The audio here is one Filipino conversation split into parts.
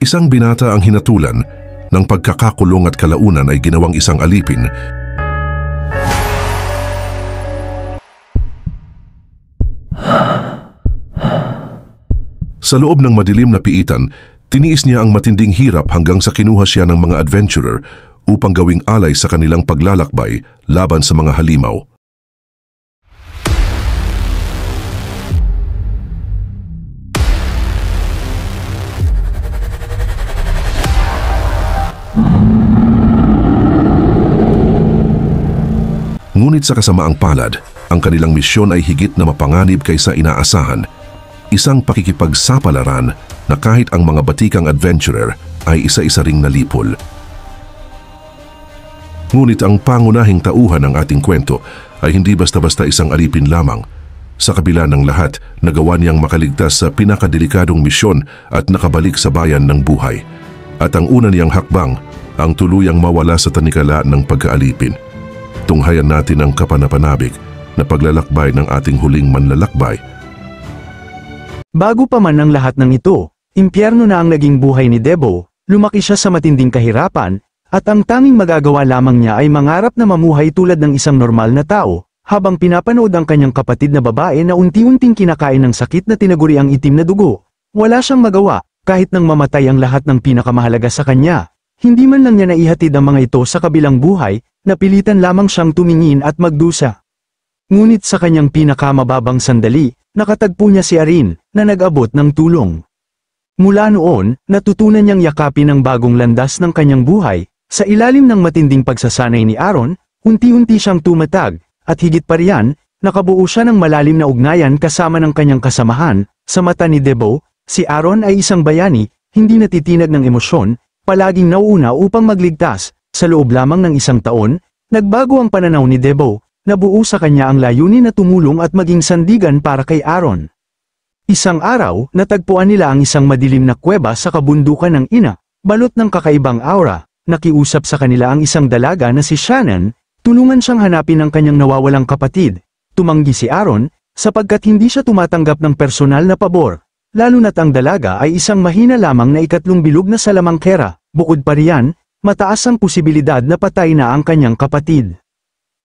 Isang binata ang hinatulan ng pagkakakulong at kalaunan ay ginawang isang alipin. Sa loob ng madilim na piitan, tiniis niya ang matinding hirap hanggang sa kinuha siya ng mga adventurer upang gawing alay sa kanilang paglalakbay laban sa mga halimaw. Ngunit sa kasamaang palad, ang kanilang misyon ay higit na mapanganib kaysa inaasahan. Isang pakikipagsapalaran na kahit ang mga batikang adventurer ay isa-isa ring nalipol. Ngunit ang pangunahing tauhan ng ating kwento ay hindi basta-basta isang alipin lamang. Sa kabila ng lahat, nagawa niyang makaligtas sa pinakadelikadong misyon at nakabalik sa bayan ng buhay. At ang una niyang hakbang, ang tuluyang mawala sa tanikala ng pagkaalipin. Tunghayan natin ang kapanapanabik na paglalakbay ng ating huling manlalakbay. Bago pa man ang lahat ng ito, impyerno na ang naging buhay ni Debo. Lumaki siya sa matinding kahirapan, at ang tanging magagawa lamang niya ay mangarap na mamuhay tulad ng isang normal na tao, habang pinapanood ang kanyang kapatid na babae na unti-unting kinakain ng sakit na tinaguriang itim na dugo. Wala siyang magawa, kahit nang mamatay ang lahat ng pinakamahalaga sa kanya. Hindi man lang niya naihatid ang mga ito sa kabilang buhay, napilitan lamang siyang tumingin at magdusa. Ngunit sa kanyang pinakamababang sandali, nakatagpo niya si Arin, na nag-abot ng tulong. Mula noon, natutunan niyang yakapin ang bagong landas ng kanyang buhay. Sa ilalim ng matinding pagsasanay ni Aaron, unti-unti siyang tumatag, at higit pa riyan, nakabuo siya ng malalim na ugnayan kasama ng kanyang kasamahan. Sa mata ni Debo, si Aaron ay isang bayani, hindi natitinag ng emosyon, palaging nauuna upang magligtas. Sa loob lamang ng isang taon, nagbago ang pananaw ni Debo. Nabuo sa kanya ang layunin na tumulong at maging sandigan para kay Aaron. Isang araw, natagpuan nila ang isang madilim na kuweba sa kabundukan ng ina, balot ng kakaibang aura. Nakiusap sa kanila ang isang dalaga na si Shannon, tulungan siyang hanapin ang kanyang nawawalang kapatid. Tumanggi si Aaron, sapagkat hindi siya tumatanggap ng personal na pabor, lalo na't ang dalaga ay isang mahina lamang na ikatlong bilog na salamangkera. Bukod pa riyan, mataas ang posibilidad na patay na ang kanyang kapatid.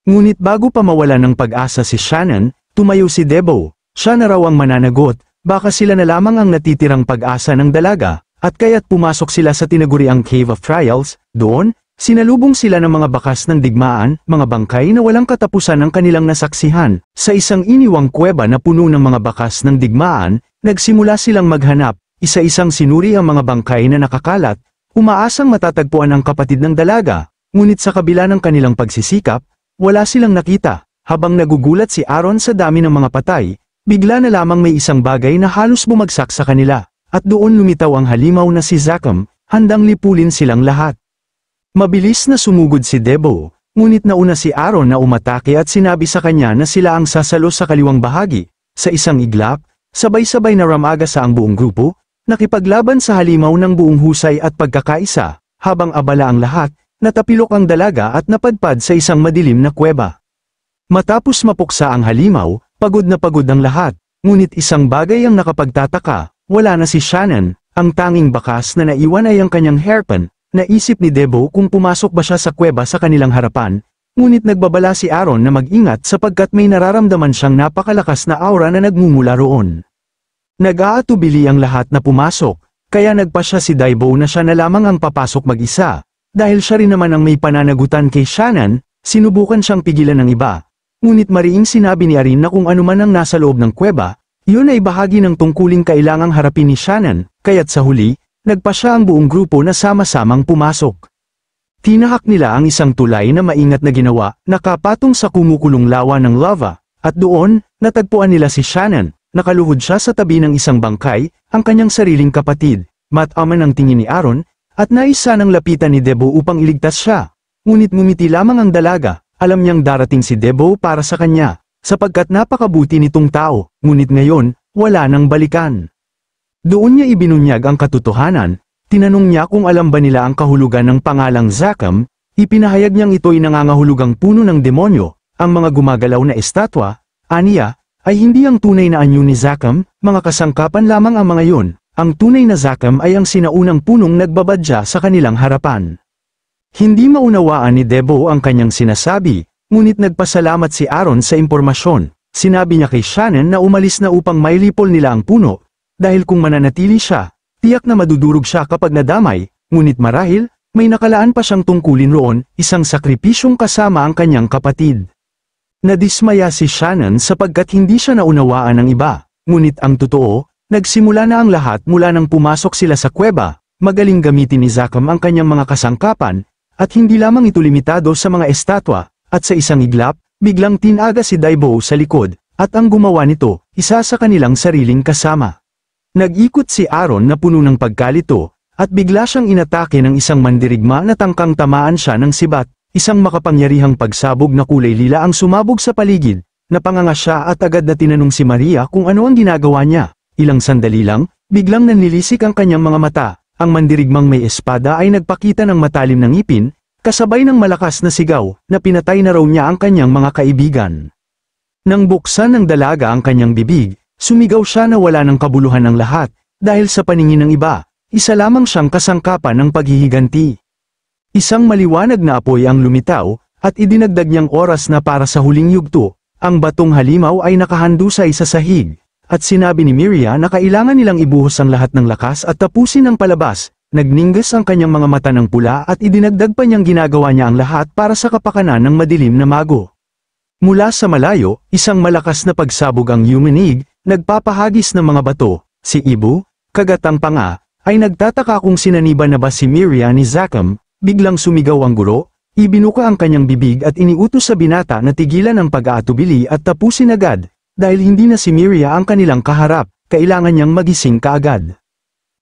Ngunit bago pa mawala ng pag-asa si Shannon, tumayo si Debo. Siya na raw ang mananagot, baka sila na lamang ang natitirang pag-asa ng dalaga, at kaya't pumasok sila sa tinaguriang Cave of Trials. Doon, sinalubong sila ng mga bakas ng digmaan, mga bangkay na walang katapusan ang kanilang nasaksihan. Sa isang iniwang kuweba na puno ng mga bakas ng digmaan, nagsimula silang maghanap, isa-isang sinuri ang mga bangkay na nakakalat, umaasang matatagpuan ang kapatid ng dalaga. Ngunit sa kabila ng kanilang pagsisikap, wala silang nakita. Habang nagugulat si Aaron sa dami ng mga patay, bigla na lamang may isang bagay na halos bumagsak sa kanila, at doon lumitaw ang halimaw na si Zachem, handang lipulin silang lahat. Mabilis na sumugod si Debo, ngunit nauna si Aaron na umatake at sinabi sa kanya na sila ang sasalo sa kaliwang bahagi. Sa isang iglap, sabay-sabay na ramaga sa ang buong grupo, nakipaglaban sa halimaw ng buong husay at pagkakaisa. Habang abala ang lahat, natapilok ang dalaga at napadpad sa isang madilim na kuweba. Matapos mapuksa ang halimaw, pagod na pagod ang lahat, ngunit isang bagay ang nakapagtataka, wala na si Shannon. Ang tanging bakas na naiwan ay ang kanyang hairpin. Naisip ni Debo kung pumasok ba siya sa kuweba sa kanilang harapan, ngunit nagbabala si Aaron na mag-ingat sapagkat may nararamdaman siyang napakalakas na aura na nagmumula roon. Nag-aatubili ang lahat na pumasok, kaya nagpasya si Debo na siya na lamang ang papasok mag-isa. Dahil siya rin naman ang may pananagutan kay Shannon, sinubukan siyang pigilan ng iba. Ngunit mariing sinabi ni Arin na kung ano man ang nasa loob ng kuweba, yun ay bahagi ng tungkuling kailangang harapin ni Shannon, kaya't sa huli, nagpasya ang buong grupo na sama-samang pumasok. Tinahak nila ang isang tulay na maingat na ginawa, nakapatong sa kumukulong lawa ng lava, at doon, natagpuan nila si Shannon, nakaluhod siya sa tabi ng isang bangkay, ang kanyang sariling kapatid. Mataman ang tingin ni Aaron, at naisa ng lapitan ni Debo upang iligtas siya. Ngunit ngumiti lamang ang dalaga, alam niyang darating si Debo para sa kanya, sapagkat napakabuti nitong tao, ngunit ngayon, wala nang balikan. Doon niya ibinunyag ang katotohanan, tinanong niya kung alam ba nila ang kahulugan ng pangalang Zachem, ipinahayag niyang ito'y nangangahulugang puno ng demonyo, ang mga gumagalaw na estatwa, aniya, ay hindi ang tunay na anyo ni Zachem, mga kasangkapan lamang ang mga yun, ang tunay na Zakam ay ang sinaunang punong nagbabadya sa kanilang harapan. Hindi maunawaan ni Debo ang kanyang sinasabi, ngunit nagpasalamat si Aaron sa impormasyon. Sinabi niya kay Shannon na umalis na upang mailipol nila ang puno, dahil kung mananatili siya, tiyak na madudurog siya kapag nadamay, ngunit marahil, may nakalaan pa siyang tungkulin roon, isang sakripisyong kasama ang kanyang kapatid. Nadismaya si Shannon sapagkat hindi siya naunawaan ng iba, ngunit ang totoo, nagsimula na ang lahat mula nang pumasok sila sa kuweba, magaling gamitin ni Zakam ang kanyang mga kasangkapan, at hindi lamang ito limitado sa mga estatwa, at sa isang iglap, biglang tinaga si Daibo sa likod, at ang gumawa nito, isa sa kanilang sariling kasama. Nag-ikot si Aaron na puno ng pagkalito, at bigla siyang inatake ng isang mandirigma na tangkang tamaan siya ng sibat, isang makapangyarihang pagsabog na kulay lila ang sumabog sa paligid, napanganga siya at agad na tinanong si Maria kung ano ang ginagawa niya. Ilang sandali lang, biglang nanlilisik ang kanyang mga mata, ang mandirigmang may espada ay nagpakita ng matalim na ngipin, kasabay ng malakas na sigaw, na pinatay na raw niya ang kanyang mga kaibigan. Nang buksan ng dalaga ang kanyang bibig, sumigaw siya na wala ng kabuluhan ng lahat, dahil sa paningin ng iba, isa lamang siyang kasangkapan ng paghihiganti. Isang maliwanag na apoy ang lumitaw, at idinagdag niyang oras na para sa huling yugto, ang batong halimaw ay nakahandusay sa sahig, at sinabi ni Miria na kailangan nilang ibuhos ang lahat ng lakas at tapusin ang palabas. Nagningas ang kanyang mga mata ng pula at idinagdag pa niyang ginagawa niya ang lahat para sa kapakanan ng madilim na mago. Mula sa malayo, isang malakas na pagsabog ang yumanig, nagpapahagis ng mga bato. Si Ibu, kagatang panga, ay nagtataka kung sinaniban na ba si Miria ni Zakam. Biglang sumigaw ang guro, ibinuka ang kanyang bibig at iniutos sa binata na tigilan ang pag-aatubili at tapusin agad, dahil hindi na si Miria ang kanilang kaharap, kailangan niyang magising kaagad.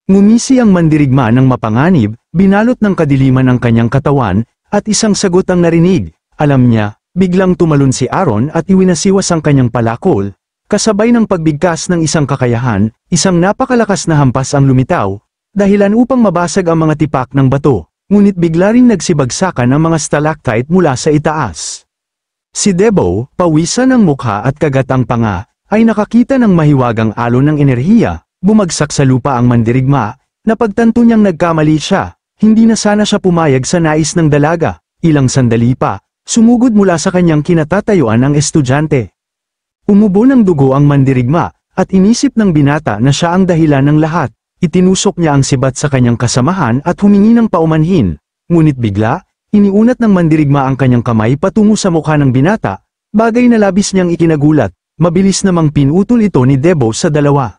Ngumisi ang mandirigma ng mapanganib, binalot ng kadiliman ang kanyang katawan, at isang sagot ang narinig. Alam niya, biglang tumalon si Aaron at iwinasiwas ang kanyang palakol, kasabay ng pagbigkas ng isang kakayahan, isang napakalakas na hampas ang lumitaw, dahilan upang mabasag ang mga tipak ng bato, ngunit bigla ring nagsibagsakan ang mga stalactite mula sa itaas. Si Debo, pawisan ng mukha at kagatang panga, ay nakakita ng mahiwagang alon ng enerhiya. Bumagsak sa lupa ang mandirigma, napagtanto niyang nagkamali siya, hindi na sana siya pumayag sa nais ng dalaga. Ilang sandali pa, sumugod mula sa kanyang kinatatayuan ang estudyante. Umubo ng dugo ang mandirigma, at inisip ng binata na siya ang dahilan ng lahat. Itinusok niya ang sibat sa kanyang kasamahan at humingi ng paumanhin. Ngunit bigla, iniunat ng mandirigma ang kanyang kamay patungo sa mukha ng binata, bagay na labis niyang ikinagulat. Mabilis namang pinutol ito ni Debo sa dalawa.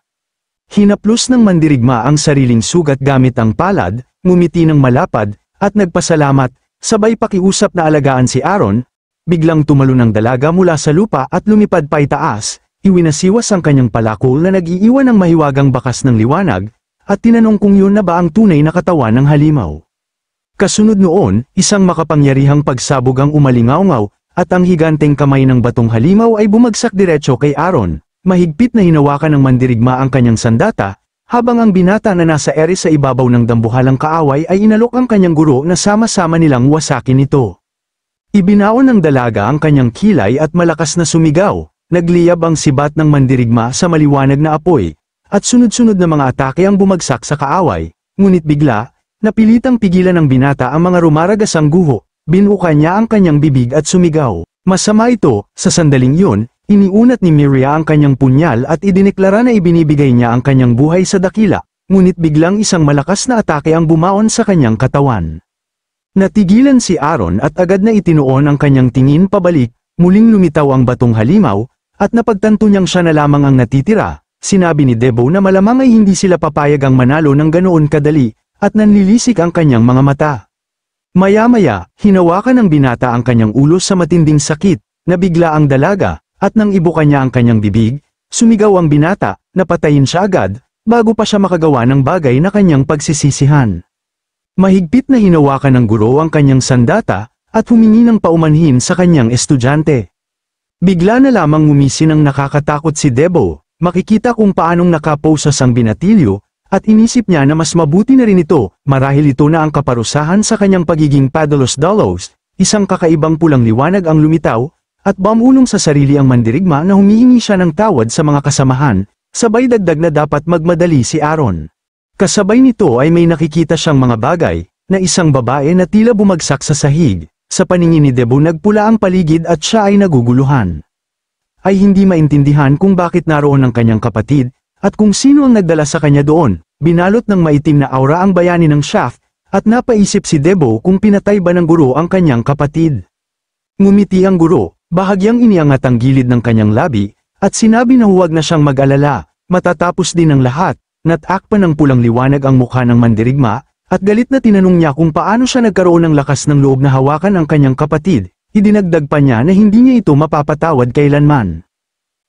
Hinaplos ng mandirigma ang sariling sugat gamit ang palad, ngumiti ng malapad, at nagpasalamat, sabay pakiusap na alagaan si Aaron. Biglang tumalon ang dalaga mula sa lupa at lumipad pa itaas, iwinasiwas ang kanyang palakol na nag-iiwan ng mahiwagang bakas ng liwanag, at tinanong kung yun na ba ang tunay na katawan ng halimaw. Kasunod noon, isang makapangyarihang pagsabog ang umalingaw-ngaw, at ang higanteng kamay ng batong halimaw ay bumagsak diretso kay Aaron. Mahigpit na hinawakan ng mandirigma ang kanyang sandata, habang ang binata na nasa ere sa ibabaw ng dambuhalang kaaway ay inalok ang kanyang guro na sama-sama nilang wasakin ito. Ibinaon ng dalaga ang kanyang kilay at malakas na sumigaw, nagliyab ang sibat ng mandirigma sa maliwanag na apoy, at sunod-sunod na mga atake ang bumagsak sa kaaway, ngunit bigla, napilitang pigilan ng binata ang mga rumaragasang guho, binuka niya ang kanyang bibig at sumigaw. Masama ito, sa sandaling yun, iniunat ni Miria ang kanyang punyal at idineklara na ibinibigay niya ang kanyang buhay sa dakila, ngunit biglang isang malakas na atake ang bumaon sa kanyang katawan. Natigilan si Aaron at agad na itinuon ang kanyang tingin pabalik, muling lumitaw ang batong halimaw, at napagtanto niyang siya na lamang ang natitira. Sinabi ni Debo na malamang ay hindi sila papayag ang manalo ng ganoon kadali, at nanlilisik ang kanyang mga mata. Maya-maya, hinawakan ng binata ang kanyang ulo sa matinding sakit, nabigla ang dalaga, at nang ibuka niya ang kanyang bibig, sumigaw ang binata, napatayin siya agad, bago pa siya makagawa ng bagay na kanyang pagsisisihan. Mahigpit na hinawakan ng guro ang kanyang sandata, at humingi ng paumanhin sa kanyang estudyante. Bigla na lamang ngumisi ng nakakatakot si Debo, makikita kung paanong nakaposas ang binatilyo, at inisip niya na mas mabuti na rin ito, marahil ito na ang kaparusahan sa kanyang pagiging padalos-dalos, isang kakaibang pulang liwanag ang lumitaw, at bumulong sa sarili ang mandirigma na humihingi siya ng tawad sa mga kasamahan, sabay dagdag na dapat magmadali si Aaron. Kasabay nito ay may nakikita siyang mga bagay, na isang babae na tila bumagsak sa sahig. Sa paningin ni Debo nagpula ang paligid at siya ay naguguluhan. Ay hindi maintindihan kung bakit naroon ang kanyang kapatid, at kung sino ang nagdala sa kanya doon. Binalot ng maitim na aura ang bayani ng shaft, at napaisip si Debo kung pinatay ba ng guro ang kanyang kapatid. Ngumiti ang guro, bahagyang iniangat ang gilid ng kanyang labi, at sinabi na huwag na siyang mag-alala. Matatapos din ang lahat, natakpan ng pulang liwanag ang mukha ng mandirigma, at galit na tinanong niya kung paano siya nagkaroon ng lakas ng loob na hawakan ang kanyang kapatid. Idinagdag pa niya na hindi niya ito mapapatawad kailanman.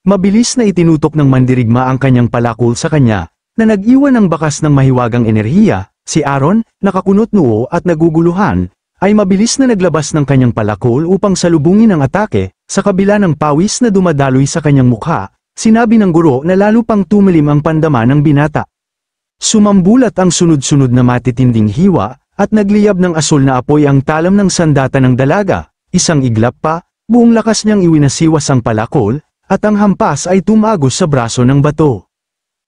Mabilis na itinutok ng mandirigma ang kanyang palakol sa kanya, na nag-iwan ng bakas ng mahiwagang enerhiya. Si Aaron, nakakunot noo at naguguluhan, ay mabilis na naglabas ng kanyang palakol upang salubungin ang atake. Sa kabila ng pawis na dumadaloy sa kanyang mukha, sinabi ng guro na lalo pang tumilim ang pandama ng binata. Sumambulat ang sunod-sunod na matitinding hiwa, at nagliyab ng asul na apoy ang talam ng sandata ng dalaga. Isang iglap pa, buong lakas niyang iwinasiwas ang palakol, at ang hampas ay tumagos sa braso ng bato.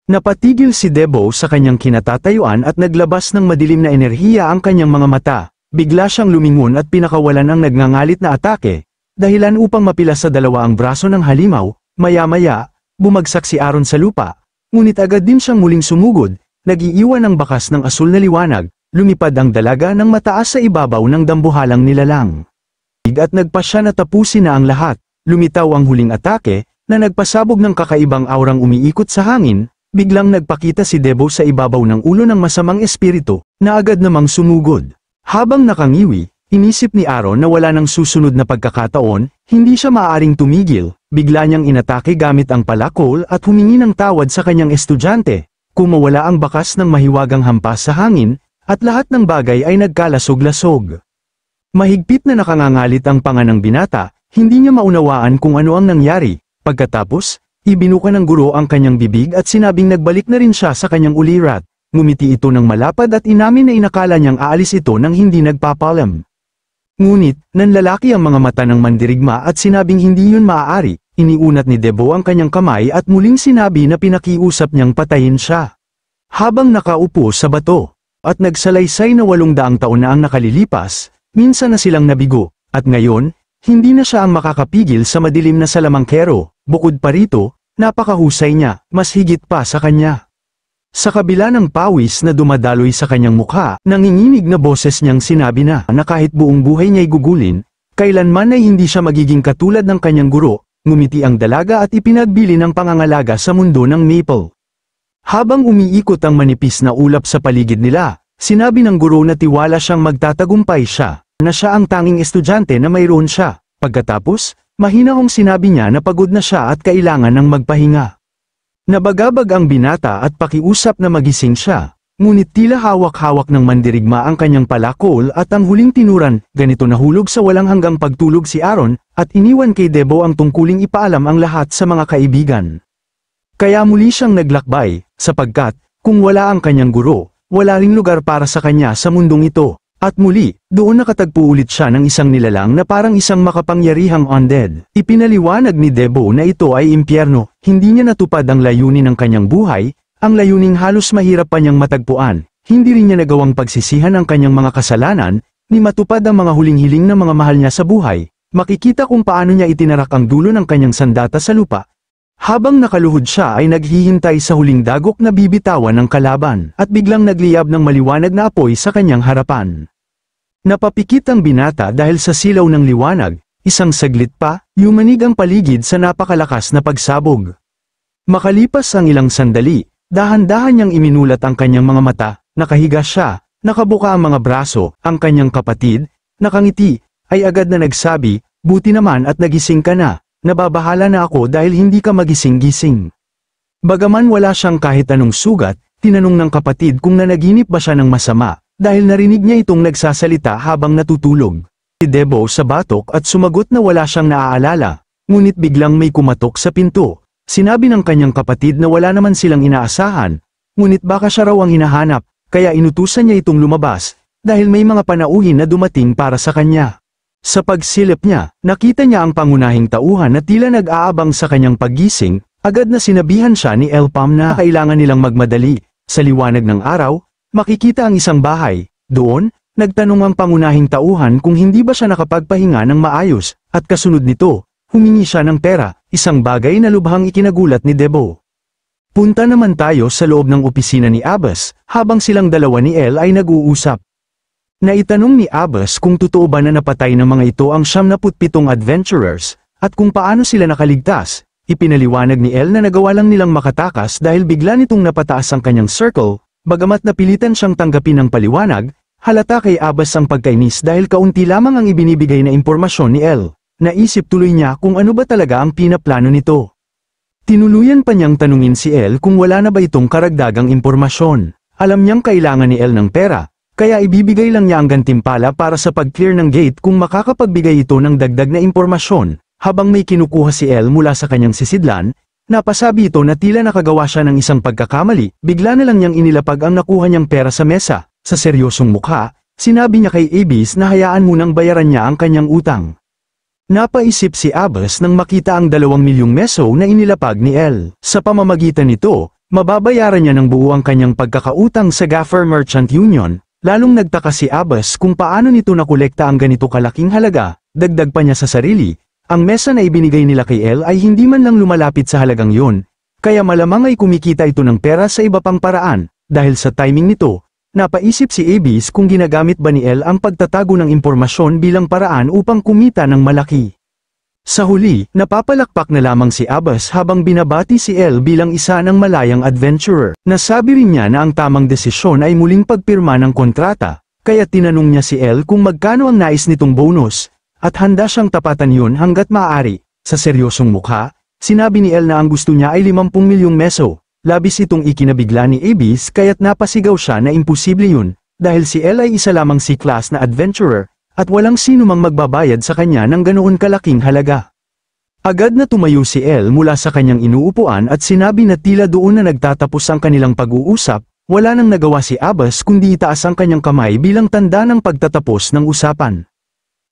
Napatigil si Debo sa kanyang kinatatayuan at naglabas ng madilim na enerhiya ang kanyang mga mata. Bigla siyang lumingon at pinakawalan ang nagngangalit na atake, dahilan upang mapila sa dalawa ang braso ng halimaw. Maya-maya, bumagsak si Aaron sa lupa, ngunit agad din siyang muling sumugod. Nag-iiwan ng bakas ng asul na liwanag, lumipad ang dalaga ng mataas sa ibabaw ng dambuhalang nilalang. At nagpasya na tapusin na ang lahat, lumitaw ang huling atake, na nagpasabog ng kakaibang aurang umiikot sa hangin. Biglang nagpakita si Debo sa ibabaw ng ulo ng masamang espiritu, na agad namang sumugod. Habang nakangiwi, inisip ni Aaron na wala ng susunod na pagkakataon, hindi siya maaaring tumigil. Bigla niyang inatake gamit ang palakol at humingi ng tawad sa kanyang estudyante. Kumawala ang bakas ng mahiwagang hampas sa hangin, at lahat ng bagay ay nagkalasog-lasog. Mahigpit na nakangangalit ang panga ng binata, hindi niya maunawaan kung ano ang nangyari. Pagkatapos, ibinuka ng guro ang kanyang bibig at sinabing nagbalik na rin siya sa kanyang ulirat. Ngumiti ito ng malapad at inamin na inakala niyang aalis ito nang hindi nagpapalam. Ngunit, nanlalaki ang mga mata ng mandirigma at sinabing hindi yun maaari. Iniunat ni Debo ang kanyang kamay at muling sinabi na pinakiusap niyang patayin siya. Habang nakaupo sa bato, at nagsalaysay na 800 taon na ang nakalilipas, minsan na silang nabigo, at ngayon, hindi na siya ang makakapigil sa madilim na salamangkero. Bukod pa rito, napakahusay niya, mas higit pa sa kanya. Sa kabila ng pawis na dumadaloy sa kanyang mukha, nanginginig na boses niyang sinabi na kahit buong buhay niya'y gugulin, kailanman ay hindi siya magiging katulad ng kanyang guro. Ngumiti ang dalaga at ipinagbili ng pangangalaga sa mundo ng Maple. Habang umiikot ang manipis na ulap sa paligid nila, sinabi ng guro na tiwala siyang magtatagumpay siya, na siya ang tanging estudyante na mayroon siya. Pagkatapos, mahinahong sinabi niya na pagod na siya at kailangan ng magpahinga. Nabagabag ang binata at pakiusap na magising siya, ngunit tila hawak-hawak ng mandirigma ang kanyang palakol at ang huling tinuran. Ganito nahulog sa walang hanggang pagtulog si Aaron, at iniwan kay Debo ang tungkuling ipaalam ang lahat sa mga kaibigan. Kaya muli siyang naglakbay, sapagkat, kung wala ang kanyang guro, wala ring lugar para sa kanya sa mundong ito. At muli, doon nakatagpo ulit siya ng isang nilalang na parang isang makapangyarihang undead. Ipinaliwanag ni Debo na ito ay impyerno, hindi niya natupad ang layunin ng kanyang buhay, ang layuning halos mahirap pa niyang matagpuan. Hindi rin niya nagawang pagsisihan ang kanyang mga kasalanan, ni matupad ang mga huling hiling ng mga mahal niya sa buhay. Makikita kung paano niya itinarak ang dulo ng kanyang sandata sa lupa. Habang nakaluhod siya ay naghihintay sa huling dagok na bibitawan ng kalaban, at biglang nagliyab ng maliwanag na apoy sa kanyang harapan. Napapikit ang binata dahil sa silaw ng liwanag. Isang saglit pa, yumanig ang paligid sa napakalakas na pagsabog. Makalipas ang ilang sandali, dahan-dahan niyang iminulat ang kanyang mga mata. Nakahiga siya, nakabuka ang mga braso. Ang kanyang kapatid, nakangiti, ay agad na nagsabi, "Buti naman at nagising ka na. Nababahala na ako dahil hindi ka magising-gising." Bagaman wala siyang kahit anong sugat, tinanong ng kapatid kung nanaginip ba siya ng masama, dahil narinig niya itong nagsasalita habang natutulog. Si Debo sa batok at sumagot na wala siyang naaalala, ngunit biglang may kumatok sa pinto. Sinabi ng kanyang kapatid na wala naman silang inaasahan, ngunit baka siya raw ang hinahanap, kaya inutusan niya itong lumabas, dahil may mga panauhin na dumating para sa kanya. Sa pagsilip niya, nakita niya ang pangunahing tauhan na tila nag-aabang sa kanyang paggising. Agad na sinabihan siya ni Elpam na kailangan nilang magmadali, Sa liwanag ng araw, makikita ang isang bahay. Doon, nagtanong ang pangunahing tauhan kung hindi ba siya nakapagpahinga ng maayos, at kasunod nito, humingi siya ng pera, isang bagay na lubhang ikinagulat ni Debo. Punta naman tayo sa loob ng opisina ni Abbas, habang silang dalawa ni El ay nag-uusap. Naitanong ni Abbas kung totoo ba na napatay ng mga ito ang 77 adventurers, at kung paano sila nakaligtas. Ipinaliwanag ni El na nagawa lang nilang makatakas dahil bigla nitong napataas ang kanyang circle, bagamat napilitan siyang tanggapin ng paliwanag, halata kay Abbas ang pagkainis dahil kaunti lamang ang ibinibigay na impormasyon ni El. Naisip tuloy niya kung ano ba talaga ang pinaplano nito. Tinuluyan pa niyang tanungin si El kung wala na ba itong karagdagang impormasyon. Alam niyang kailangan ni El ng pera, kaya ibibigay lang niya ang gantimpala para sa pag-clear ng gate kung makakapagbigay ito ng dagdag na impormasyon. Habang may kinukuha si El mula sa kanyang sisidlan, napasabi ito na tila nakagawa siya ng isang pagkakamali, bigla na lang niyang inilapag ang nakuha niyang pera sa mesa. Sa seryosong mukha, sinabi niya kay Abyss na hayaan munang bayaran niya ang kanyang utang. Napaisip si Abbas nang makita ang 2 milyong meso na inilapag ni El. Sa pamamagitan nito, mababayaran niya ng buo ang kanyang pagkakautang sa Gaffer Merchant Union. Lalong nagtaka si Abbas kung paano nito nakolekta ang ganito kalaking halaga. Dagdag pa niya sa sarili, ang mesa na ibinigay nila kay El ay hindi man lang lumalapit sa halagang yun, kaya malamang ay kumikita ito ng pera sa iba pang paraan. Dahil sa timing nito, napaisip si Abyss kung ginagamit ba ni El ang pagtatago ng impormasyon bilang paraan upang kumita ng malaki. Sa huli, napapalakpak na lamang si Abbas habang binabati si El bilang isa ng malayang adventurer. Nasabi rin niya na ang tamang desisyon ay muling pagpirma ng kontrata, kaya tinanong niya si El kung magkano ang nais nitong bonus, at handa siyang tapatan yun hanggat maaari. Sa seryosong mukha, sinabi ni El na ang gusto niya ay 50 milyong meso. Labis itong ikinabigla ni Abyss kaya't napasigaw siya na imposible yun, dahil si El ay isa lamang C-class na adventurer, at walang sino mang magbabayad sa kanya ng ganoon kalaking halaga. Agad na tumayo si El mula sa kanyang inuupuan at sinabi na tila doon na nagtatapos ang kanilang pag-uusap. Wala nang nagawa si Abbas kundi itaas ang kanyang kamay bilang tanda ng pagtatapos ng usapan.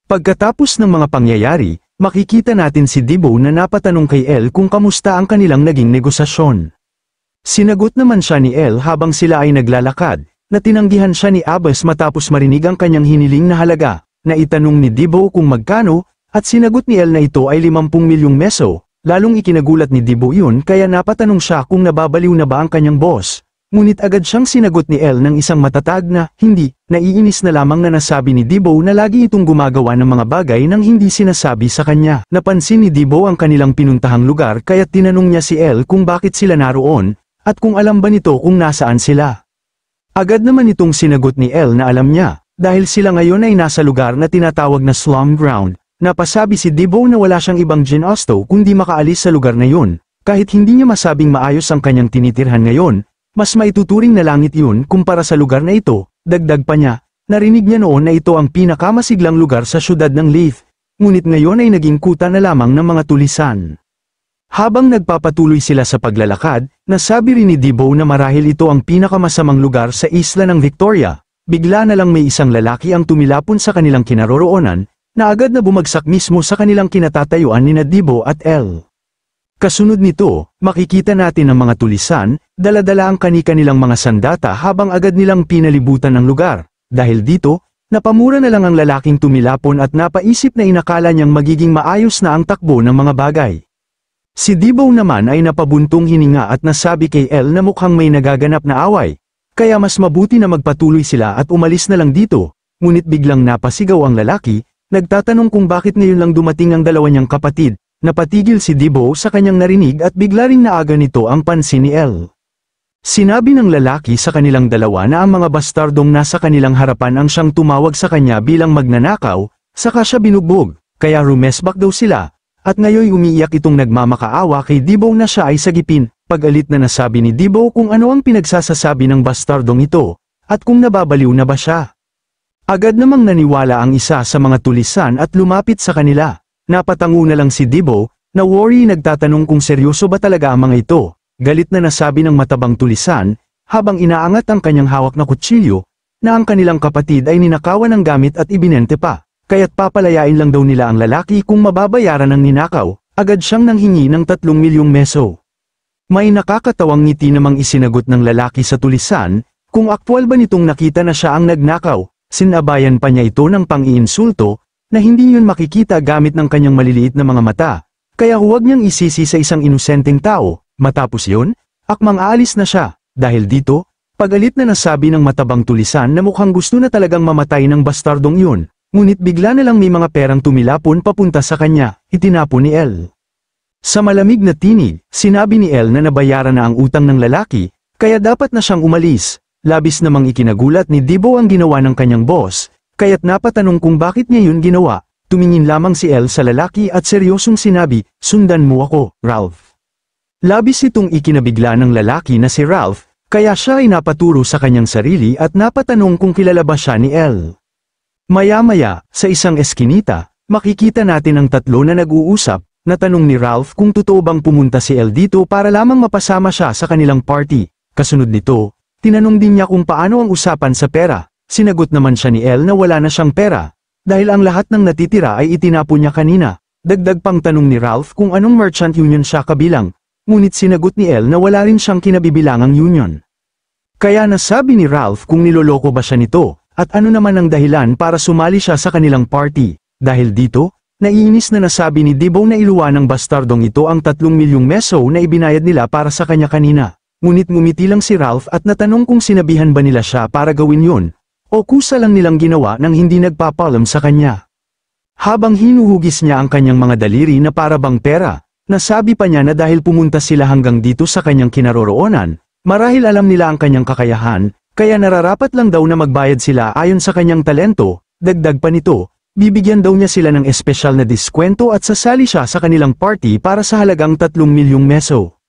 Pagkatapos ng mga pangyayari, makikita natin si Debo na napatanong kay El kung kamusta ang kanilang naging negosasyon. Sinagot naman siya ni El habang sila ay naglalakad, na tinanggihan siya ni Abbas matapos marinig ang kanyang hiniling na halaga. Naitanong ni Debo kung magkano, at sinagot ni El na ito ay 50 milyong meso. Lalong ikinagulat ni Debo yun kaya napatanong siya kung nababaliw na ba ang kanyang boss. Ngunit agad siyang sinagot ni El ng isang matatag na, hindi. Naiinis na lamang na nasabi ni Debo na lagi itong gumagawa ng mga bagay nang hindi sinasabi sa kanya. Napansin ni Debo ang kanilang pinuntahang lugar kaya tinanong niya si El kung bakit sila naroon, at kung alam ba nito kung nasaan sila. Agad naman itong sinagot ni El na alam niya. Dahil sila ngayon ay nasa lugar na tinatawag na slum ground, napasabi si Debo na wala siyang ibang ginusto kundi makaalis sa lugar na yun. Kahit hindi niya masabing maayos ang kanyang tinitirhan ngayon, mas maituturing na langit yun kumpara sa lugar na ito. Dagdag pa niya, narinig niya noon na ito ang pinakamasiglang lugar sa syudad ng Leith, ngunit ngayon ay naging kuta na lamang ng mga tulisan. Habang nagpapatuloy sila sa paglalakad, nasabi rin ni Debo na marahil ito ang pinakamasamang lugar sa isla ng Victoria. Bigla na lang may isang lalaki ang tumilapon sa kanilang kinaroroonan, na agad na bumagsak mismo sa kanilang kinatatayuan ni Debo at El. Kasunod nito, makikita natin ang mga tulisan, dala-dala ang kani-kanilang mga sandata habang agad nilang pinalibutan ang lugar. Dahil dito, napamura na lang ang lalaking tumilapon at napaisip na inakala niyang magiging maayos na ang takbo ng mga bagay. Si Debo naman ay napabuntong hininga at nasabi kay El na mukhang may nagaganap na away. Kaya mas mabuti na magpatuloy sila at umalis na lang dito, ngunit biglang napasigaw ang lalaki, nagtatanong kung bakit ngayon lang dumating ang dalawa niyang kapatid. Napatigil si Debo sa kanyang narinig at bigla ring naaga nito ang pansin ni El. Sinabi ng lalaki sa kanilang dalawa na ang mga bastardong nasa kanilang harapan ang siyang tumawag sa kanya bilang magnanakaw, saka siya binugbog, kaya rumesbak daw sila, at ngayon umiiyak itong nagmamakaawa kay Debo na siya ay sagipin. Pag-alit na nasabi ni Debo kung ano ang pinagsasasabi ng bastardong ito, at kung nababaliw na ba siya. Agad namang naniwala ang isa sa mga tulisan at lumapit sa kanila. Napatango na lang si Debo, na worry nagtatanong kung seryoso ba talaga ang mga ito. Galit na nasabi ng matabang tulisan, habang inaangat ang kanyang hawak na kutsilyo, na ang kanilang kapatid ay ninakawan ng gamit at ibinente pa, kaya't papalayain lang daw nila ang lalaki kung mababayaran ng ninakaw. Agad siyang nanghingi ng 3 milyong meso. May nakakatawang ngiti namang isinagot ng lalaki sa tulisan, kung aktwal ba nitong nakita na siya ang nagnakaw, sinabayan pa niya ito ng pang-iinsulto, na hindi yun makikita gamit ng kanyang maliliit na mga mata, kaya huwag niyang isisi sa isang inosenteng tao. Matapos yun, akmang aalis na siya, dahil dito, pagalit na nasabi ng matabang tulisan na mukhang gusto na talagang mamatay ng bastardong yun, ngunit bigla na lang may mga perang tumilapon papunta sa kanya, itinapon ni Elle. Sa malamig na tinig, sinabi ni Elle na nabayaran na ang utang ng lalaki, kaya dapat na siyang umalis. Labis namang ikinagulat ni Debo ang ginawa ng kanyang boss, kaya't napatanong kung bakit niya yun ginawa. Tumingin lamang si Elle sa lalaki at seryosong sinabi, "Sundan mo ako, Ralph." Labis itong ikinabigla ng lalaki na si Ralph, kaya siya ay napaturo sa kanyang sarili at napatanong kung kilala ba siya ni Elle. Maya-maya, sa isang eskinita, makikita natin ang tatlo na nag-uusap. Natanong ni Ralph kung totoo bang pumunta si Elle dito para lamang mapasama siya sa kanilang party. Kasunod nito, tinanong din niya kung paano ang usapan sa pera. Sinagot naman siya ni Elle na wala na siyang pera, dahil ang lahat ng natitira ay itinapon niya kanina. Dagdag pang tanong ni Ralph kung anong merchant union siya kabilang, ngunit sinagot ni Elle na wala rin siyang kinabibilangang union. Kaya nasabi ni Ralph kung niloloko ba siya nito, at ano naman ang dahilan para sumali siya sa kanilang party. Dahil dito, naiinis na nasabi ni Debo na iluwa ng bastardong ito ang 3 milyong meso na ibinayad nila para sa kanya kanina. Ngunit ngumiti lang si Ralph at natanong kung sinabihan ba nila siya para gawin yun, o kusa lang nilang ginawa nang hindi nagpapalam sa kanya. Habang hinuhugis niya ang kanyang mga daliri na para bang pera, nasabi pa niya na dahil pumunta sila hanggang dito sa kanyang kinaroroonan, marahil alam nila ang kanyang kakayahan, kaya nararapat lang daw na magbayad sila ayon sa kanyang talento. Dagdag pa nito, bibigyan daw niya sila ng espesyal na diskwento at sasali siya sa kanilang party para sa halagang 3 milyong meso.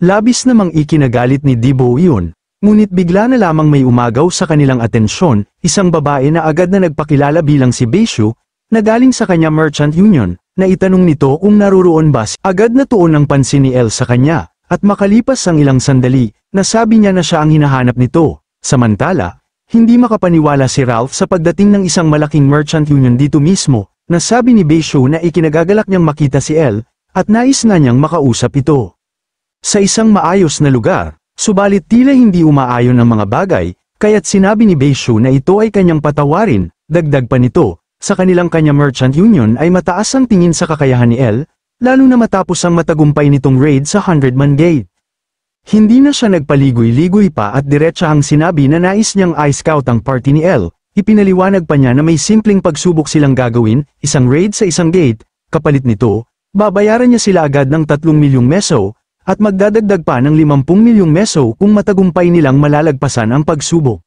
Labis namang ikinagalit ni Debo yun, ngunit bigla na lamang may umagaw sa kanilang atensyon, isang babae na agad na nagpakilala bilang si Beishu, na galing sa kanya merchant union, na itanong nito kung naruroon ba. Agad na tuon ang pansin ni Elle sa kanya, at makalipas ang ilang sandali, nasabi niya na siya ang hinahanap nito. Samantala, hindi makapaniwala si Ralph sa pagdating ng isang malaking merchant union dito mismo, nasabi ni Beishu na ikinagagalak niyang makita si Elle, at nais nga niyang makausap ito. Sa isang maayos na lugar, subalit tila hindi umaayon ang mga bagay, kaya't sinabi ni Beishu na ito ay kanyang patawarin. Dagdag pa nito, sa kanilang kanya merchant union ay mataas ang tingin sa kakayahan ni Elle, lalo na matapos ang matagumpay nitong raid sa 100-man gate. Hindi na siya nagpaligoy-ligoy pa at diretsahang sinabi na nais niyang i-scout ang party ni Elle. Ipinaliwanag pa niya na may simpleng pagsubok silang gagawin, isang raid sa isang gate, kapalit nito, babayaran niya sila agad ng 3 milyong meso, at magdadagdag pa ng 50 milyong meso kung matagumpay nilang malalagpasan ang pagsubok.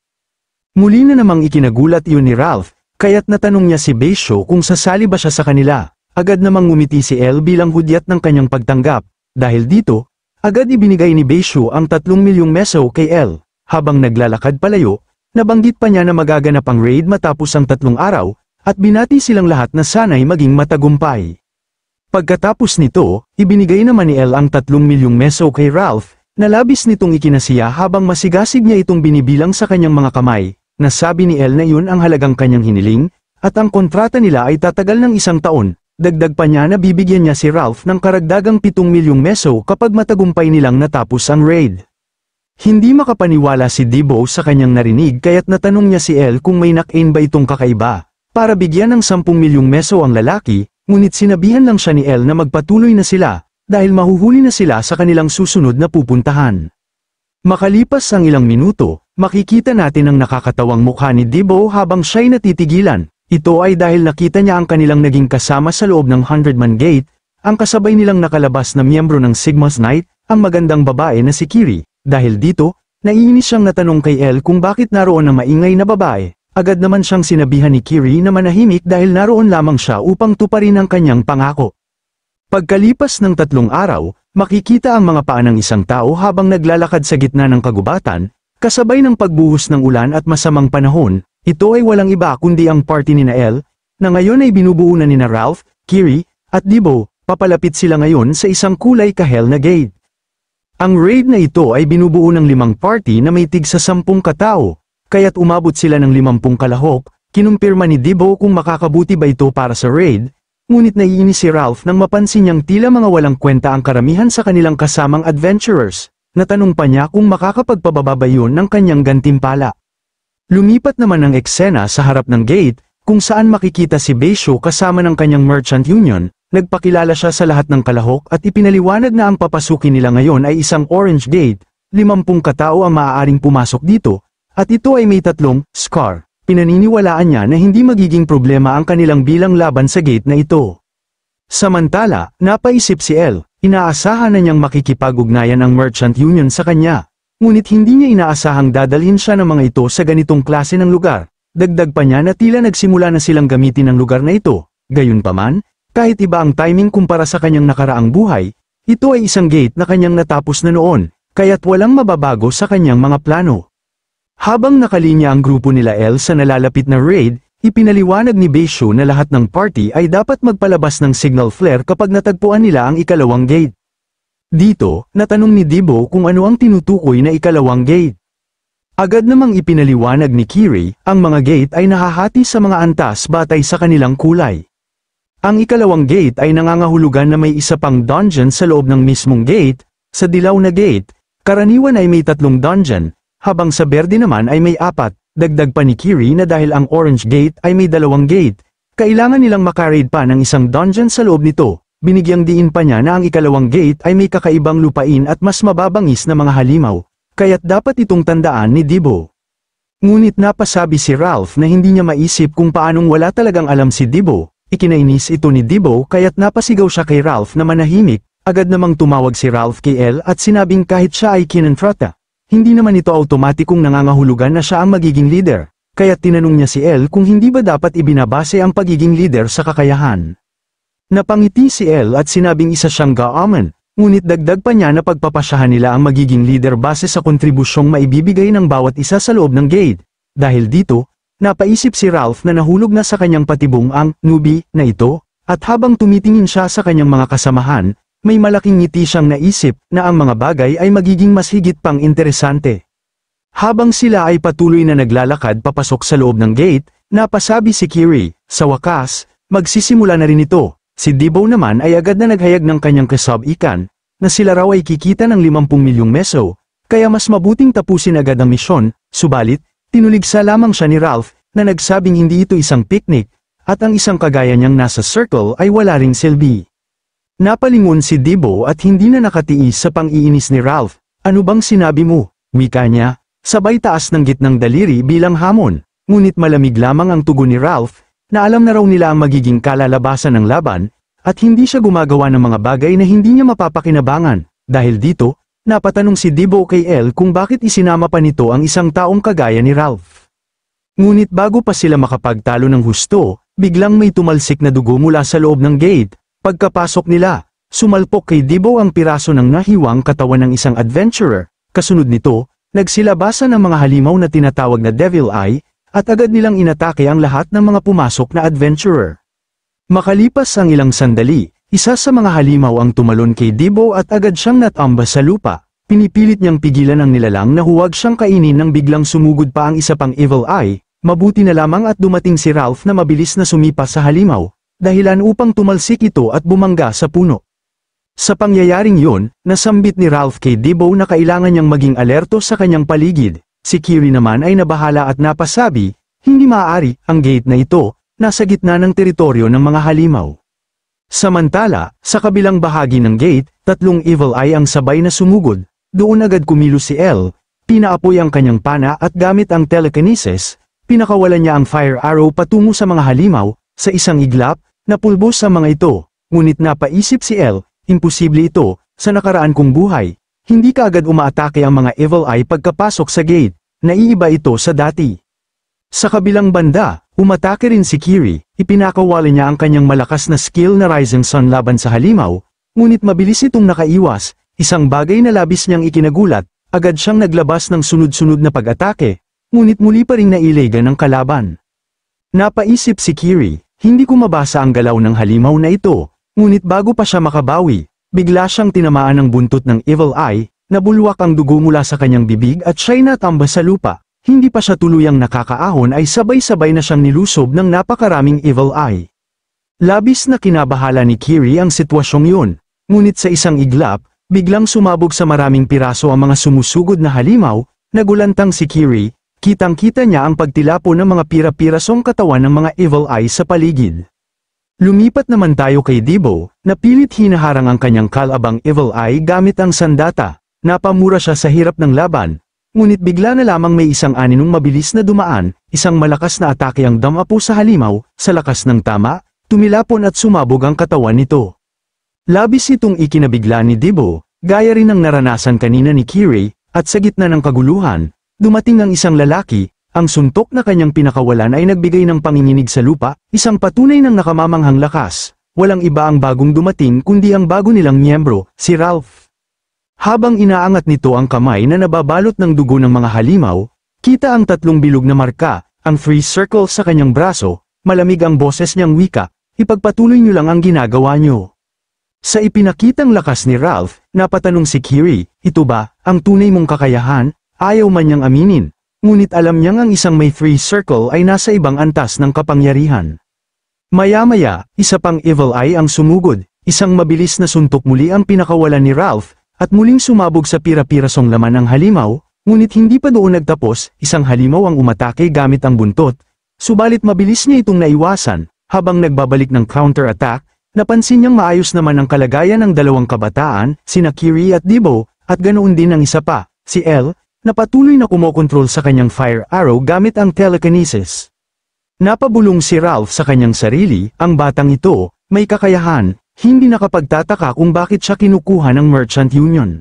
Muli na namang ikinagulat iyon ni Ralph, kaya't natanong niya si Beishu kung sasali ba siya sa kanila. Agad namang ngumiti si Elle bilang hudyat ng kanyang pagtanggap, dahil dito, agad ibinigay ni Beishu ang 3 milyong meso kay Elle. Habang naglalakad palayo, nabanggit pa niya na magaganap ang raid matapos ang 3 araw, at binati silang lahat na sana'y maging matagumpay. Pagkatapos nito, ibinigay naman ni Elle ang 3 milyong meso kay Ralph, na labis nitong ikinasiya habang masigasig niya itong binibilang sa kanyang mga kamay. Nasabi ni Elle na yun ang halagang kanyang hiniling, at ang kontrata nila ay tatagal ng 1 taon. Dagdag pa niya na bibigyan niya si Ralph ng karagdagang 7 milyong meso kapag matagumpay nilang natapos ang raid. Hindi makapaniwala si Debo sa kanyang narinig kaya't natanong niya si Elle kung may knock-in ba itong kakaiba. Para bigyan ng 10 milyong meso ang lalaki, ngunit sinabihan lang siya ni Elle na magpatuloy na sila, dahil mahuhuli na sila sa kanilang susunod na pupuntahan. Makalipas ang ilang minuto, makikita natin ang nakakatawang mukha ni Debo habang siya'y natitigilan. Ito ay dahil nakita niya ang kanilang naging kasama sa loob ng 100-man gate, ang kasabay nilang nakalabas na miyembro ng Sigma's Night, ang magandang babae na si Kiri. Dahil dito, naiinis siyang natanong kay Elle kung bakit naroon ang maingay na babae. Agad naman siyang sinabihan ni Kiri na manahimik dahil naroon lamang siya upang tuparin ang kanyang pangako. Pagkalipas ng 3 araw, makikita ang mga paa ng isang tao habang naglalakad sa gitna ng kagubatan, kasabay ng pagbuhos ng ulan at masamang panahon. Ito ay walang iba kundi ang party ni Elle, na ngayon ay binubuo na nina Ralph, Kiri, at Debo. Papalapit sila ngayon sa isang kulay kahel na gate. Ang raid na ito ay binubuo ng 5 party na may tig sa 10 katao, kaya't umabot sila ng 50 kalahok. Kinumpirma ni Debo kung makakabuti ba ito para sa raid, ngunit naiinis si Ralph nang mapansin niyang tila mga walang kwenta ang karamihan sa kanilang kasamang adventurers. Natanong pa niya kung makakapagpababa ba yun ng kanyang gantimpala. Lumipat naman ang eksena sa harap ng gate, kung saan makikita si Beisho kasama ng kanyang merchant union. Nagpakilala siya sa lahat ng kalahok at ipinaliwanag na ang papasukin nila ngayon ay isang orange gate, 50 katao ang maaaring pumasok dito, at ito ay may 3 scar. Pinaniniwalaan niya na hindi magiging problema ang kanilang bilang laban sa gate na ito. Samantala, napaisip si Elle, inaasahan na niyang makikipag-ugnayan ang merchant union sa kanya, ngunit hindi niya inaasahang dadalhin siya ng mga ito sa ganitong klase ng lugar. Dagdag pa niya na tila nagsimula na silang gamitin ang lugar na ito. Gayunpaman, kahit iba ang timing kumpara sa kanyang nakaraang buhay, ito ay isang gate na kanyang natapos na noon, kaya't walang mababago sa kanyang mga plano. Habang nakalinya ang grupo nila Elle sa nalalapit na raid, ipinaliwanag ni Beisho na lahat ng party ay dapat magpalabas ng signal flare kapag natagpuan nila ang ikalawang gate. Dito, natanong ni Debo kung ano ang tinutukoy na ikalawang gate. Agad namang ipinaliwanag ni Kiri, ang mga gate ay nahahati sa mga antas batay sa kanilang kulay. Ang ikalawang gate ay nangangahulugan na may isa pang dungeon sa loob ng mismong gate. Sa dilaw na gate, karaniwan ay may 3 dungeon, habang sa berde naman ay may 4. Dagdag pa ni Kiri na dahil ang orange gate ay may 2 gate, kailangan nilang makaraid pa ng isang dungeon sa loob nito. Binigyang diin pa niya na ang ikalawang gate ay may kakaibang lupain at mas mababangis na mga halimaw, kaya't dapat itong tandaan ni Debo. Ngunit napasabi si Ralph na hindi niya maisip kung paanong wala talagang alam si Debo. Ikinainis ito ni Debo kaya't napasigaw siya kay Ralph na manahimik. Agad namang tumawag si Ralph kay Elle at sinabing kahit siya ay kinontrata, hindi naman ito automatikong nangangahulugan na siya ang magiging leader, kaya't tinanong niya si Elle kung hindi ba dapat ibinabase ang pagiging leader sa kakayahan. Napangiti si Elle at sinabing isa siyang gaaman, ngunit dagdag pa niya na pagpapasyahan nila ang magiging leader base sa kontribusyong maibibigay ng bawat isa sa loob ng gate. Dahil dito, napaisip si Ralph na nahulog na sa kanyang patibong ang newbie na ito, at habang tumitingin siya sa kanyang mga kasamahan, may malaking ngiti siyang naisip na ang mga bagay ay magiging mas higit pang interesante. Habang sila ay patuloy na naglalakad papasok sa loob ng gate, napasabi si Kiri, sa wakas, magsisimula na rin ito. Si Debo naman ay agad na naghayag ng kanyang kasab-ikan, na sila raw ay kikita ng 50 milyong meso, kaya mas mabuting tapusin agad ang misyon. Subalit, tinuligsa lamang siya ni Ralph, na nagsabing hindi ito isang picnic, at ang isang kagaya niyang nasa circle ay wala ring silbi. Napalingon si Debo at hindi na nakatiis sa pang-iinis ni Ralph. Ano bang sinabi mo? Wika niya, sabay taas ng gitnang daliri bilang hamon, ngunit malamig lamang ang tugon ni Ralph, na alam na raw nila ang magiging kalalabasan ng laban, at hindi siya gumagawa ng mga bagay na hindi niya mapapakinabangan. Dahil dito, napatanong si Debo kay Elle kung bakit isinama pa nito ang isang taong kagaya ni Ralph. Ngunit bago pa sila makapagtalo ng husto, biglang may tumalsik na dugo mula sa loob ng gate. Pagkapasok nila, sumalpok kay Debo ang piraso ng nahiwang katawan ng isang adventurer. Kasunod nito, nagsilabasan ng mga halimaw na tinatawag na Devil Eye, at agad nilang inatake ang lahat ng mga pumasok na adventurer. Makalipas ang ilang sandali, isa sa mga halimaw ang tumalon kay Debo at agad siyang natamba sa lupa. Pinipilit niyang pigilan ang nilalang na huwag siyang kainin nang biglang sumugod pa ang isa pang Evil Eye. Mabuti na lamang at dumating si Ralph na mabilis na sumipa sa halimaw, dahilan upang tumalsik ito at bumangga sa puno. Sa pangyayaring yun, nasambit ni Ralph kay Debo na kailangan niyang maging alerto sa kanyang paligid. Si Kiri naman ay nabahala at napasabi, hindi maaari, ang gate na ito, nasa gitna ng teritoryo ng mga halimaw. Samantala, sa kabilang bahagi ng gate, 3 Evil Eye ang sabay na sumugod. Doon agad kumilos si Elle, pinaapoy ang kanyang pana at gamit ang telekinesis, pinakawalan niya ang fire arrow patungo sa mga halimaw. Sa isang iglap, napulbos ang mga ito, ngunit napaisip si Elle, imposible ito, sa nakaraan kong buhay. Hindi kaagad umaatake ang mga Evil Eye pagkapasok sa gate, naiiba ito sa dati. Sa kabilang banda, umatake rin si Kiri, ipinakawala niya ang kanyang malakas na skill na Rising Sun laban sa halimaw, ngunit mabilis itong nakaiwas, isang bagay na labis niyang ikinagulat, agad siyang naglabas ng sunod-sunod na pag-atake, ngunit muli pa ring nailagan ng kalaban. Napaisip si Kiri, hindi ko mabasa ang galaw ng halimaw na ito, ngunit bago pa siya makabawi, bigla siyang tinamaan ng buntot ng Evil Eye, nabulwak ang dugo mula sa kanyang bibig at siya'y natamba sa lupa. Hindi pa siya tuluyang nakakaahon ay sabay-sabay na siyang nilusob ng napakaraming Evil Eye. Labis na kinabahala ni Kiri ang sitwasyong yun, ngunit sa isang iglap, biglang sumabog sa maraming piraso ang mga sumusugod na halimaw, nagulantang si Kiri, kitang-kita niya ang pagtilapo ng mga pira-pirasong katawan ng mga Evil Eye sa paligid. Lumipat naman tayo kay Debo, na pilit hinaharang ang kanyang kalabang Evil Eye gamit ang sandata, napamura siya sa hirap ng laban, ngunit bigla na lamang may isang aninong mabilis na dumaan, isang malakas na atake ang damapo sa halimaw, sa lakas ng tama, tumilapon at sumabog ang katawan nito. Labis itong ikinabigla ni Debo, gaya rin ng naranasan kanina ni Kiri, at sa gitna ng kaguluhan, dumating ang isang lalaki, ang suntok na kanyang pinakawalan ay nagbigay ng panginginig sa lupa, isang patunay ng nakamamanghang lakas, walang iba ang bagong dumating kundi ang bago nilang miyembro, si Ralph. Habang inaangat nito ang kamay na nababalot ng dugo ng mga halimaw, kita ang tatlong bilog na marka, ang 3 circle sa kanyang braso, malamig ang boses niyang wika, ipagpatuloy niyo lang ang ginagawa niyo. Sa ipinakitang lakas ni Ralph, napatanong si Kiri, ito ba, ang tunay mong kakayahan? Ayaw man niyang aminin, ngunit alam niyang ang isang may 3 circle ay nasa ibang antas ng kapangyarihan. Maya-maya, isa pang Evil Eye ang sumugod, isang mabilis na suntok muli ang pinakawalan ni Ralph, at muling sumabog sa pira-pirasong laman ng halimaw, ngunit hindi pa doon nagtapos, isang halimaw ang umatake gamit ang buntot, subalit mabilis niya itong naiwasan, habang nagbabalik ng counter-attack, napansin niyang maayos naman ang kalagayan ng dalawang kabataan, sina Kiri at Debo, at ganoon din ang isa pa, si Elle, na patuloy na kumokontrol sa kanyang fire arrow gamit ang telekinesis. Napabulong si Ralph sa kanyang sarili, ang batang ito, may kakayahan, hindi nakapagtataka kung bakit siya kinukuha ng Merchant Union.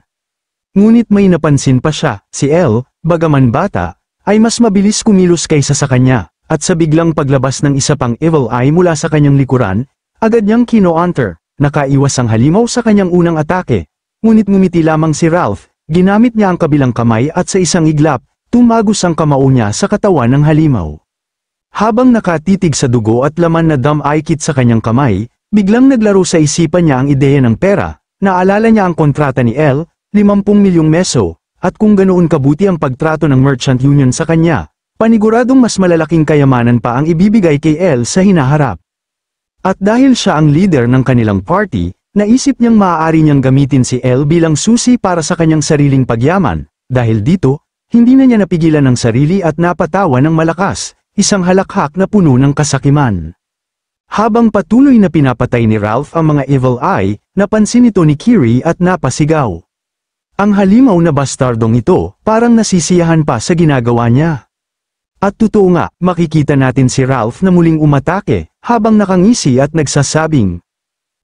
Ngunit may napansin pa siya, si Elle, bagaman bata, ay mas mabilis kumilos kaysa sa kanya, at sa biglang paglabas ng isa pang Evil Eye mula sa kanyang likuran, agad niyang kino-counter, nakaiwas ang halimaw sa kanyang unang atake, ngunit ngumiti lamang si Ralph, ginamit niya ang kabilang kamay at sa isang iglap, tumagos ang kamao niya sa katawan ng halimaw. Habang nakatitig sa dugo at laman na dam-eye kit sa kanyang kamay, biglang naglaro sa isipan niya ang ideya ng pera, naalala niya ang kontrata ni Elle, 50 milyong meso, at kung ganoon kabuti ang pagtrato ng Merchant Union sa kanya, paniguradong mas malalaking kayamanan pa ang ibibigay kay Elle sa hinaharap. At dahil siya ang leader ng kanilang party, naisip niyang maaari niyang gamitin si Elle bilang susi para sa kanyang sariling pagyaman, dahil dito, hindi na niya napigilan ang sarili at napatawa ng malakas, isang halakhak na puno ng kasakiman. Habang patuloy na pinapatay ni Ralph ang mga Evil Eye, napansin ito ni Kiri at napasigaw. Ang halimaw na bastardong ito, parang nasisiyahan pa sa ginagawa niya. At totoo nga, makikita natin si Ralph na muling umatake, habang nakangisi at nagsasabing,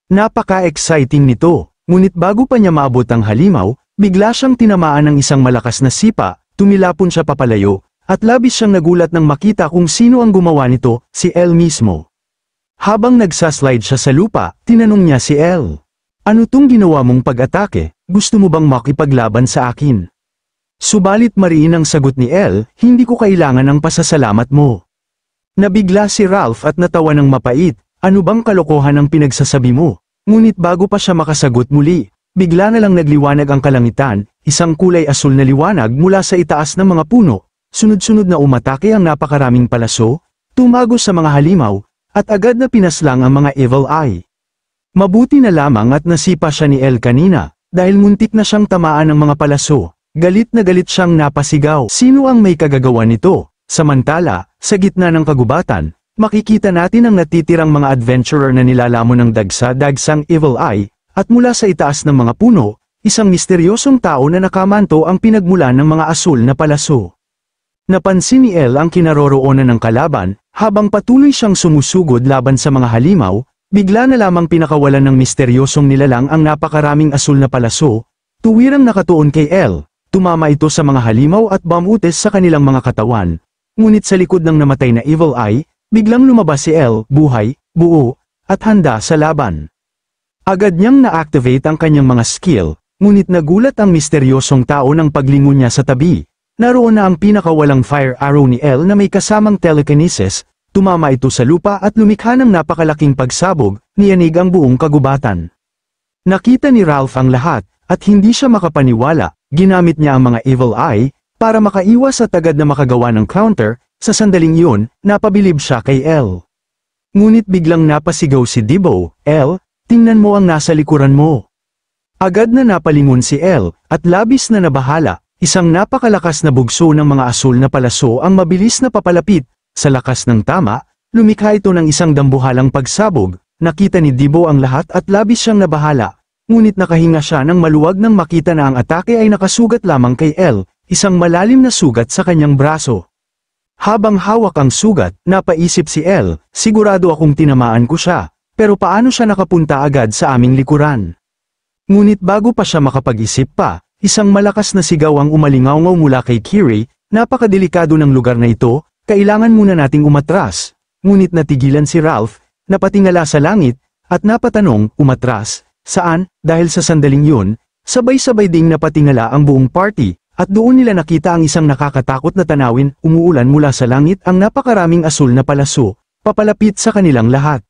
napaka-exciting nito, ngunit bago pa niya maabot ang halimaw, bigla siyang tinamaan ng isang malakas na sipa, tumilapon siya papalayo, at labis siyang nagulat nang makita kung sino ang gumawa nito, si Elle mismo. Habang nagsaslide siya sa lupa, tinanong niya si Elle, ano tong ginawa mong pag-atake, gusto mo bang makipaglaban sa akin? Subalit mariin ang sagot ni Elle, hindi ko kailangan ng pasasalamat mo. Nabigla si Ralph at natawa ng mapait, ano bang kalokohan ang pinagsasabi mo? Ngunit bago pa siya makasagot muli, bigla na lang nagliwanag ang kalangitan, isang kulay asul na liwanag mula sa itaas ng mga puno, sunod-sunod na umatake ang napakaraming palaso, tumagos sa mga halimaw, at agad na pinaslang ang mga Evil Eye. Mabuti na lamang at nasipa siya ni Elle kanina, dahil muntik na siyang tamaan ng mga palaso. Galit na galit siyang napasigaw. Sino ang may kagagawa nito? Samantala, sa gitna ng kagubatan, makikita natin ang natitirang mga adventurer na nilalamon ng dagsa-dagsang Evil Eye, at mula sa itaas ng mga puno, isang misteryosong tao na nakamanto ang pinagmulan ng mga asul na palaso. Napansin ni Elle ang kinaroroonan ng kalaban, habang patuloy siyang sumusugod laban sa mga halimaw, bigla na lamang pinakawalan ng misteryosong nilalang ang napakaraming asul na palaso, tuwirang nakatuon kay Elle. Tumama ito sa mga halimaw at bamutes sa kanilang mga katawan. Ngunit sa likod ng namatay na Evil Eye, biglang lumabas si Elle, buhay, buo, at handa sa laban. Agad niyang na-activate ang kanyang mga skill, ngunit nagulat ang misteryosong tao nang paglingon niya sa tabi. Naroon na ang pinakawalang fire arrow ni Elle na may kasamang telekinesis, tumama ito sa lupa at lumikha ng napakalaking pagsabog, niyanig ang buong kagubatan. Nakita ni Ralph ang lahat, at hindi siya makapaniwala. Ginamit niya ang mga Evil Eye, para makaiwas at agad na makagawa ng counter, sa sandaling yun, napabilib siya kay Elle. Ngunit biglang napasigaw si Debo, "El, tingnan mo ang nasa likuran mo." Agad na napalingon si El, at labis na nabahala, isang napakalakas na bugso ng mga asul na palaso ang mabilis na papalapit. Sa lakas ng tama, lumikha ito ng isang dambuhalang pagsabog. Nakita ni Debo ang lahat at labis siyang nabahala. Ngunit nakahinga siya nang maluwag nang makita na ang atake ay nakasugat lamang kay El, isang malalim na sugat sa kanyang braso. Habang hawak ang sugat, napaisip si El, sigurado akong tinamaan ko siya, pero paano siya nakapunta agad sa aming likuran? Ngunit bago pa siya makapag-isip pa, isang malakas na sigaw ang umalingaw mula kay Kiri, napakadelikado ng lugar na ito, kailangan muna nating umatras. Ngunit natigilan si Ralph, napatingala sa langit, at napatanong, umatras? Saan? Dahil sa sandaling yun, sabay-sabay ding napatingala ang buong party, at doon nila nakita ang isang nakakatakot na tanawin, umuulan mula sa langit ang napakaraming asul na palaso, papalapit sa kanilang lahat.